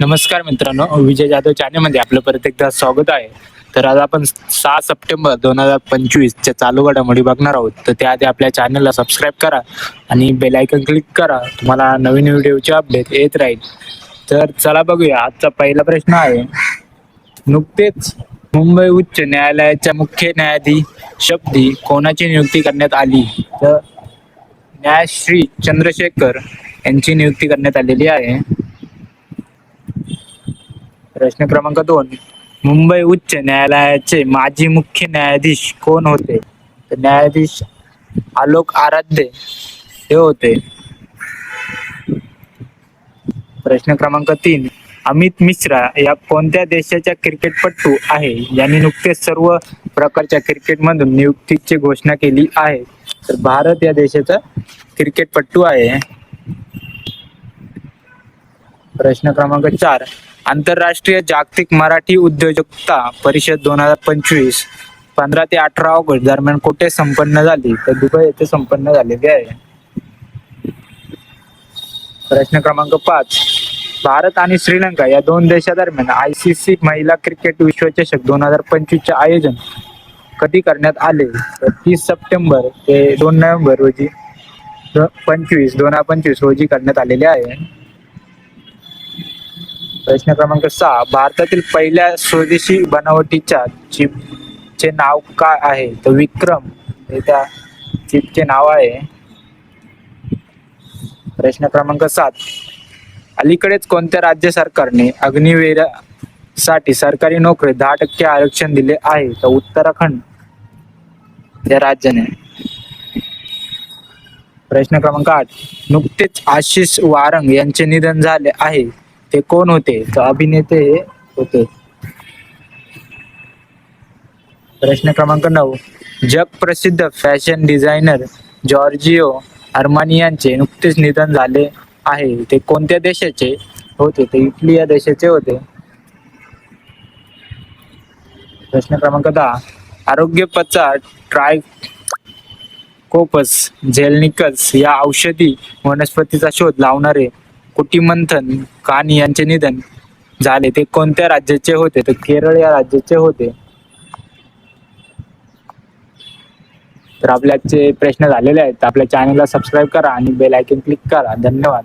नमस्कार मित्रांनो, विजय जाधव चॅनलमध्ये आपलं परत एकदा स्वागत आहे. तर आज आपण 6 सप्टेंबर 2025च्या चालू घडामोडी बघणार आहोत. तर त्याआधी आपल्या चॅनलला सबस्क्राईब करा आणि बेल आयकॉन क्लिक करा. तुम्हाला नवीन व्हिडिओचे अपडेट येत राहील. तर चला बघूया. आजचा पहिला प्रश्न आहे, नुकतेच मुंबई उच्च न्यायालयाच्या मुख्य न्यायाधीशपदी कोणाची नियुक्ती करण्यात आली? तर न्यायश्री चंद्रशेखर यांची नियुक्ती करण्यात आलेली आहे. प्रश्न क्रमांक 2, मुंबई उच्च न्यायालयाचे माजी मुख्य न्यायाधीश कोण होते? तर न्यायाधीश आलोक आराध्य हे होते. प्रश्न क्रमांक 3, अमित मिश्रा या कोणत्या देशाच्या क्रिकेटपटू आहे यांनी नुकतेच सर्व प्रकारच्या क्रिकेटमधून नियुक्तीची घोषणा केली आहे? तर भारत या देशाचा क्रिकेटपटू आहे. प्रश्न क्रमांक 4, आंतरराष्ट्रीय जागतिक मराठी उद्योजकता परिषद 2025 15 ते 18 ऑगस्ट दरम्यान कुठे संपन्न झाली? तर दुबई येथे संपन्न झालेली आहे. प्रश्न क्रमांक 5, भारत आणि श्रीलंका या दोन देशांदरम्यान ICC महिला क्रिकेट विश्वचषक 2025 चे आयोजन कधी करण्यात आले? तर 30 सप्टेंबर ते 2 नोव्हेंबर रोजी 2025 रोजी करण्यात आलेले आहे. प्रश्न क्रमांक 6, भारतातील पहिल्या स्वदेशी बनावटीच्या चिपचे नाव काय आहे? तर विक्रम हे त्या चिपचे नाव आहे. प्रश्न क्रमांक 7, अलीकडेच कोणत्या राज्य सरकारने अग्निवीरासाठी सरकारी नोकरी 10% आरक्षण दिले आहे? तर उत्तराखंड या राज्याने. प्रश्न क्रमांक 8, नुकतेच आशिष वारंग यांचे निधन झाले आहे, ते कोण होते? तर अभिनेते हे होते. प्रश्न क्रमांक 9, जगप्रसिद्ध फॅशन डिझायनर जॉर्जिओ अरमानी यांचे नुकतेच निधन झाले आहे, ते कोणत्या देशाचे होते? ते इटली या देशाचे होते. प्रश्न क्रमांक 10, आरोग्यपचा ट्रायकोपस झेलनिकस या औषधी वनस्पतीचा शोध लावणारे कुटीमंथन कानी यांचे निधन झाले, ते कोणत्या राज्याचे होते? तर केरळ या राज्याचे होते. तर आपल्याचे प्रश्न झालेले आहेत. आपल्या चॅनलला सबस्क्राईब करा आणि बेल आयकॉन क्लिक करा. धन्यवाद.